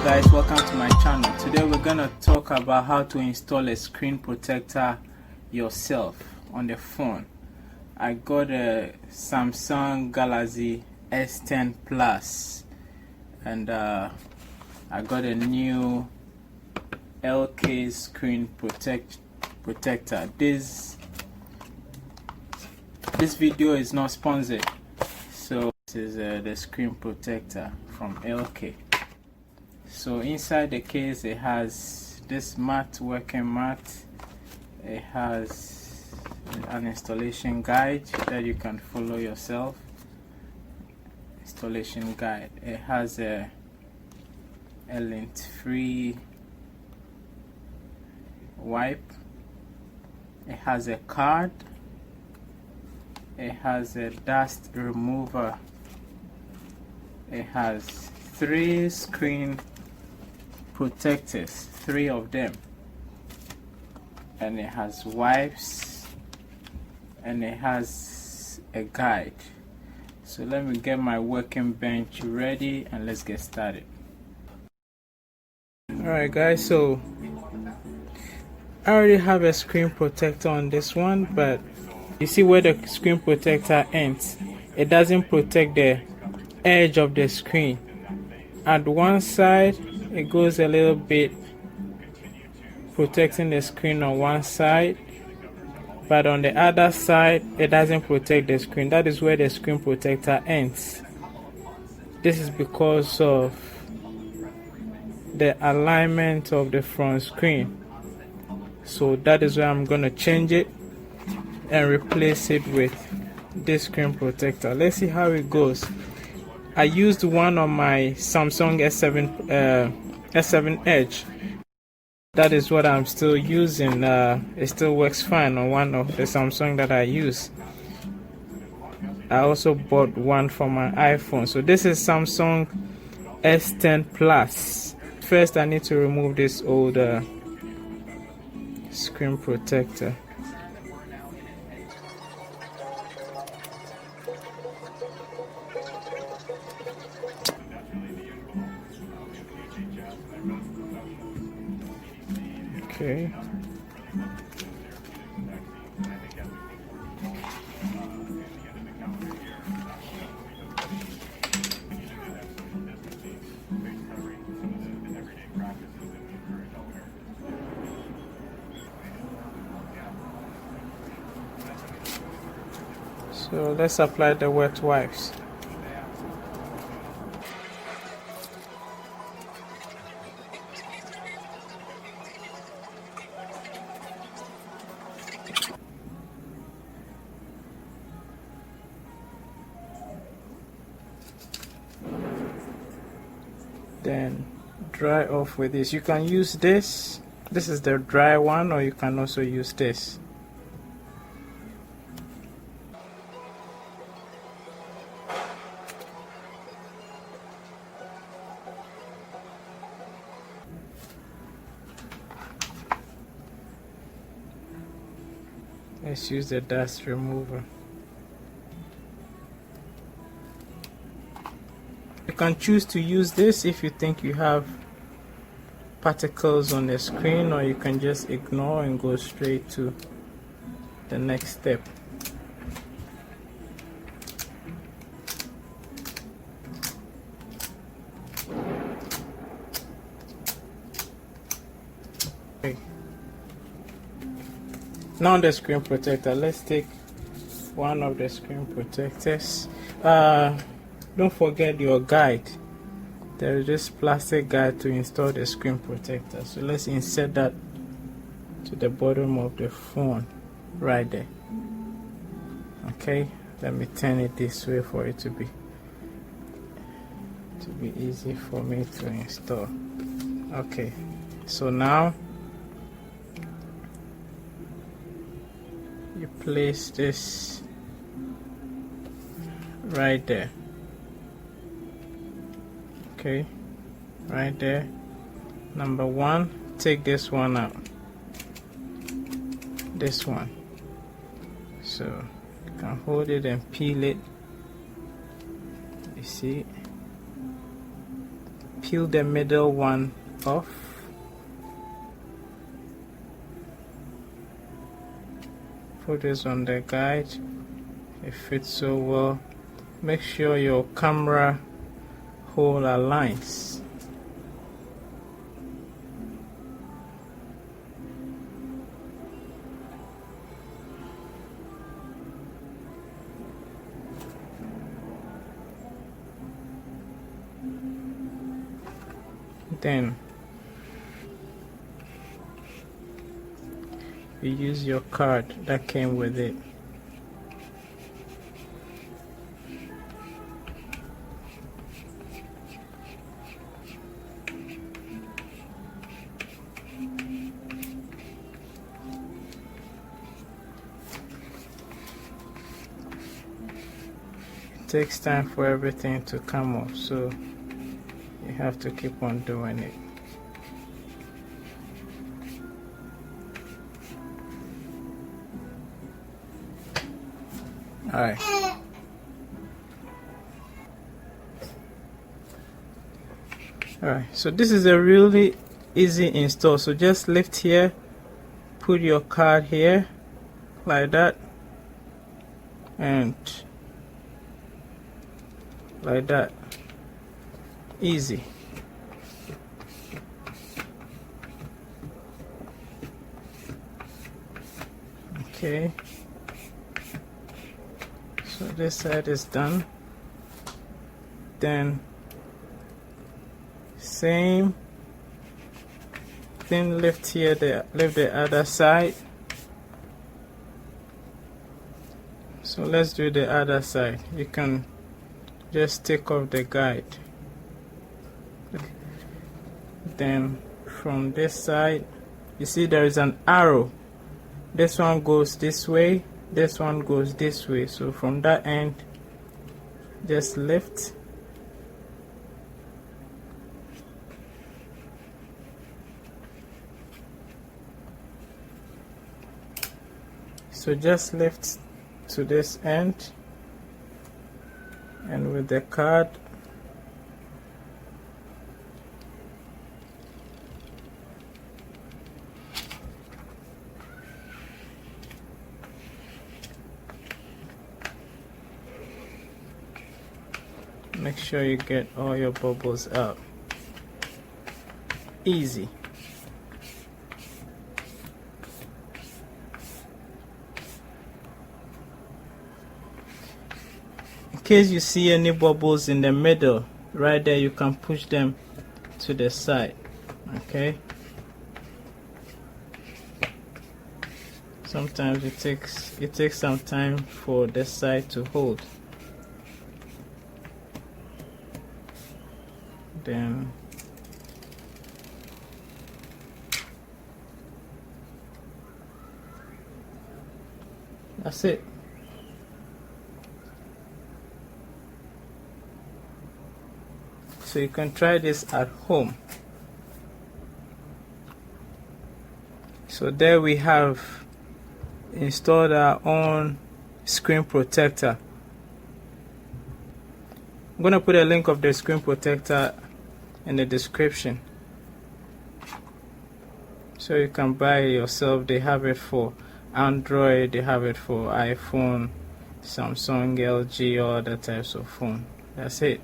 guys, welcome to my channel. Today we're gonna talk about how to install a screen protector yourself on the phone. I got a Samsung Galaxy S10 Plus and I got a new LK screen protector. This video is not sponsored, so this is the screen protector from LK. So inside the case it has this working mat. It has an installation guide that you can follow yourself. Installation guide. It has a lint-free wipe. It has a card. It has a dust remover. It has 3 screen protectors, 3 of them, and it has wipes and it has a guide. So let me get my working bench ready and let's get started. Alright guys, so I already have a screen protector on this one, but you see where the screen protector ends, it doesn't protect the edge of the screen. At one side it goes a little bit protecting the screen on one side, but on the other side it doesn't protect the screen. That is where the screen protector ends. This is because of the alignment of the front screen. So that is why I'm gonna change it and replace it with this screen protector. Let's see how it goes. I used one on my Samsung S7 Edge. That is what I'm still using. It still works fine on one of the Samsung that I use. I also bought one for my iPhone. So this is Samsung S10 Plus. First I need to remove this old screen protector. Okay. So let's apply the wet wipes. Then dry off with this. You can use this. This is the dry one, or you can also use this. Let's use the dust remover. You can choose to use this if you think you have particles on the screen, or you can just ignore and go straight to the next step. Okay. Now the screen protector. Let's take one of the screen protectors. Don't forget your guide. There is this plastic guide to install the screen protector. So let's insert that to the bottom of the phone right there. Okay, let me turn it this way for it to be easy for me to install. Okay, so now you place this right there. Okay, right there. Number 1, take this one out. This one. So you can hold it and peel it. You see, peel the middle one off. Put this on the guide. It fits so well. Make sure your camera hole aligns. Then you use your card that came with it. It takes time for everything to come off, so you have to keep on doing it. Alright. Alright, so this is a really easy install. So just lift here, put your card here, like that, and like that. Easy. Okay. So this side is done. Then same thing, lift here, lift the other side. So let's do the other side. You can just take off the guide. Then from this side, you see there is an arrow. This one goes this way, this one goes this way. So from that end, just lift. So just lift to this end, and with the card, make sure you get all your bubbles out. Easy. In case you see any bubbles in the middle, right there, you can push them to the side. Okay. Sometimes it takes some time for the side to hold. Then that's it. So you can try this at home. So there we have installed our own screen protector. I'm going to put a link of the screen protector in the description, so you can buy it yourself. They have it for Android, they have it for iPhone, Samsung, LG, all other types of phone. That's it.